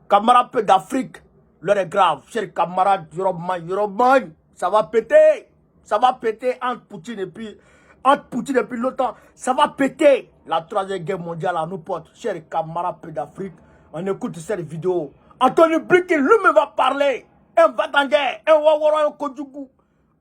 camarades peu d'Afrique, l'heure est grave. Chers camarades, Yorobman, ça va péter. Ça va péter entre Poutine et puis l'OTAN. Ça va péter. La troisième guerre mondiale à nos potes. Chers camarades peu d'Afrique, on écoute cette vidéo. Anthony Blinken, lui-même va parler. Un va-t-en-guerre, un Wawara, un Kodjougou.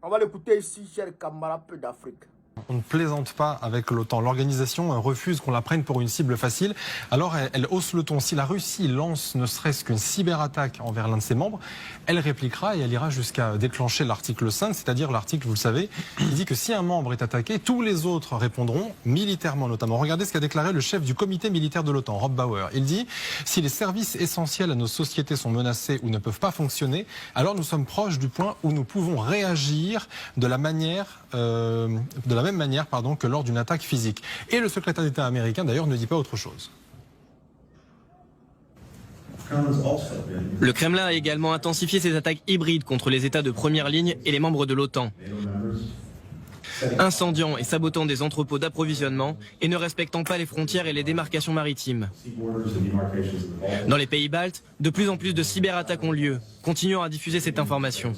On va l'écouter ici, chers camarades peu d'Afrique. On ne plaisante pas avec l'OTAN. L'organisation refuse qu'on la prenne pour une cible facile. Alors elle hausse le ton. Si la Russie lance ne serait-ce qu'une cyberattaque envers l'un de ses membres, elle répliquera et elle ira jusqu'à déclencher l'article 5, c'est-à-dire l'article, vous le savez, qui dit que si un membre est attaqué, tous les autres répondront, militairement notamment. Regardez ce qu'a déclaré le chef du comité militaire de l'OTAN, Rob Bauer. Il dit « Si les services essentiels à nos sociétés sont menacés ou ne peuvent pas fonctionner, alors nous sommes proches du point où nous pouvons réagir de la même manière que lors d'une attaque physique. » Et le secrétaire d'État américain, d'ailleurs, ne dit pas autre chose. Le Kremlin a également intensifié ses attaques hybrides contre les États de première ligne et les membres de l'OTAN, incendiant et sabotant des entrepôts d'approvisionnement et ne respectant pas les frontières et les démarcations maritimes. Dans les pays baltes, de plus en plus de cyberattaques ont lieu. Continuons à diffuser cette information.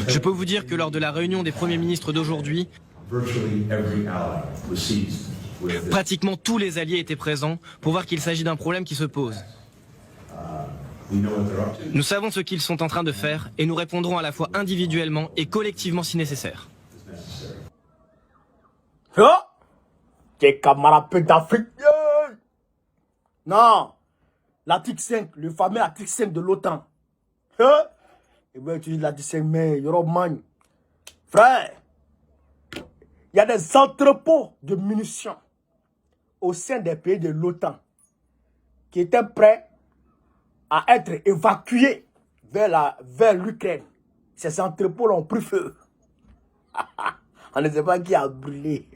Je peux vous dire que lors de la réunion des premiers ministres d'aujourd'hui, pratiquement tous les alliés étaient présents pour voir qu'il s'agit d'un problème qui se pose. Nous savons ce qu'ils sont en train de faire et nous répondrons à la fois individuellement et collectivement si nécessaire. Tes camarades peu d'Afrique. Non, l'article 5, le fameux article 5 de l'OTAN. Il va utiliser l'article 5, mais Yorobman. Frère, il y a des entrepôts de munitions au sein des pays de l'OTAN qui étaient prêts à être évacués vers l'Ukraine. Ces entrepôts ont pris feu. On ne sait pas qui a brûlé.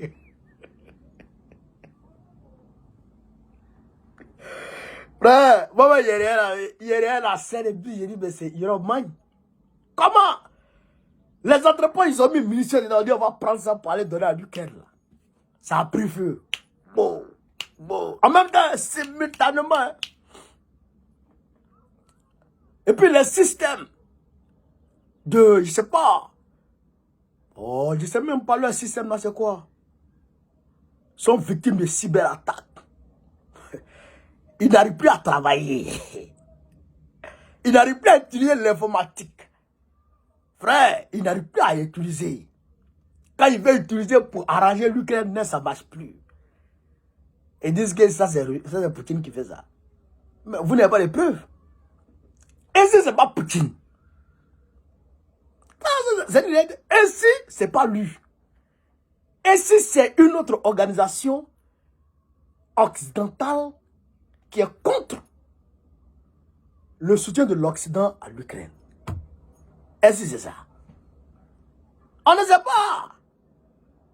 Frère, moi, il y a rien à la scène et puis j'ai dit, mais c'est Yorobman. Comment? Les entrepôts, ils ont mis munitions dedans, on va prendre ça pour aller donner à l'Ukraine. Ça a pris feu. Bon. En même temps, simultanément. Hein. Et puis les systèmes de, je sais pas. Oh, je sais même pas leur système là, c'est quoi? Sont victimes de cyberattaques. Ils n'arrivent plus à travailler. Ils n'arrivent plus à utiliser l'informatique. Frère, ils n'arrivent plus à utiliser. Quand ils veulent utiliser pour arranger l'Ukraine, ça ne marche plus. Ils disent que ça, c'est Poutine qui fait ça. Mais vous n'avez pas les preuves. Et si ce n'est pas Poutine? Et si ce n'est pas lui? Et si c'est une autre organisation occidentale qui est contre le soutien de l'Occident à l'Ukraine? Et si c'est ça? On ne sait pas.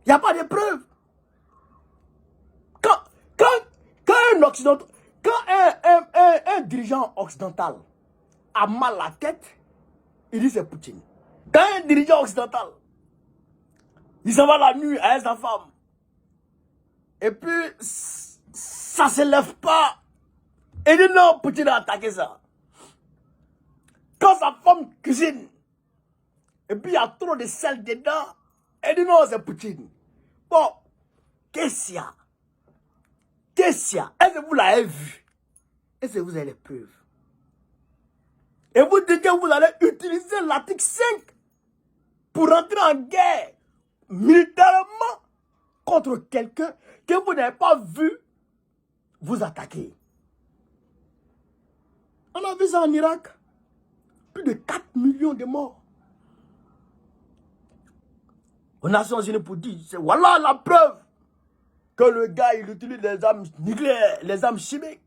Il n'y a pas de preuves. Quand un dirigeant occidental a mal à la tête, il dit c'est Poutine. Quand un dirigeant occidental, il s'en va la nuit à sa femme, et puis ça ne se lève pas, il dit non, Poutine a attaqué ça. Quand sa femme cuisine, et puis il y a trop de sel dedans, elle dit non, c'est Poutine. Bon, qu'est-ce qu'il y a? Qu'est-ce qu'il y a? Est-ce que vous l'avez vu? Est-ce que vous avez les preuves? Et vous dites que vous allez utiliser l'article 5 pour entrer en guerre militairement contre quelqu'un que vous n'avez pas vu vous attaquer. On a vu ça en Irak. Plus de 4 millions de morts. Aux Nations Unies pour dire, voilà la preuve que le gars, il utilise les armes nucléaires, les armes chimiques.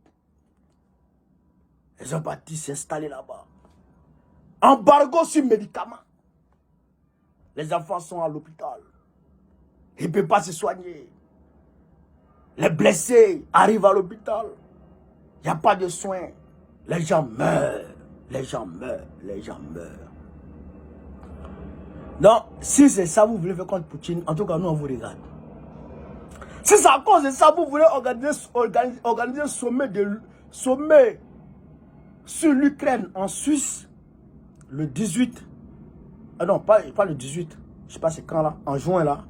Ils ont parti s'installer là-bas. Embargo sur médicaments. Les enfants sont à l'hôpital. Ils ne peuvent pas se soigner. Les blessés arrivent à l'hôpital. Il n'y a pas de soins. Les gens meurent. Les gens meurent. Les gens meurent. Donc, si c'est ça, vous voulez faire contre Poutine, en tout cas, nous, on vous regarde. Si c'est à cause de ça, vous voulez organiser un sommet sommet sur l'Ukraine en Suisse, le 18. Ah non, pas le 18. Je sais pas c'est quand là, en juin là.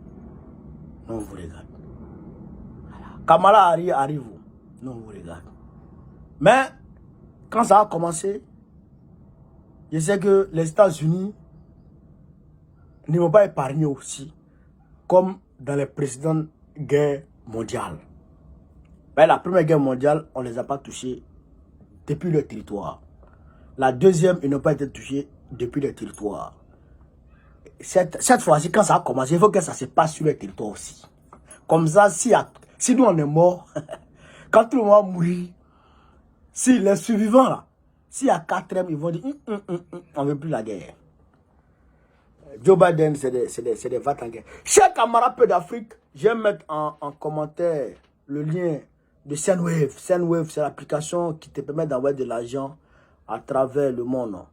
Non, vous regarde. Kamala arrive. Non, vous regarde. Mais, quand ça a commencé, je sais que les États-Unis ne vont pas épargner aussi, comme dans les précédentes guerres mondiales. Ben, la première guerre mondiale, on ne les a pas touchés depuis le territoire. La deuxième, ils n'ont pas été touchés depuis le territoire. Cette fois-ci, quand ça a commencé, il faut que ça se passe sur le territoire aussi. Comme ça, si nous on est mort, quand tout le monde va mourir, si les survivants là, s'il y a 4e, ils vont dire on ne veut plus la guerre. Joe Biden, c'est des vats en guerre. Chers camarades peu d'Afrique, je vais mettre en commentaire le lien de Sendwave. Sendwave, c'est l'application qui te permet d'envoyer de l'argent à travers le monde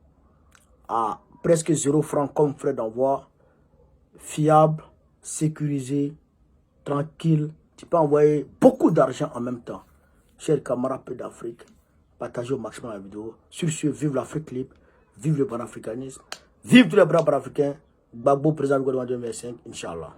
à presque 0 francs comme frais d'envoi. Fiable, sécurisé, tranquille. Tu peux envoyer beaucoup d'argent en même temps. Chers camarades peu d'Afrique, partagez au maximum la vidéo. Sur ce, vive l'Afrique libre, vive le panafricanisme, vive tous les bras africains. Gbagbo, président du gouvernement 2025, Inch'Allah.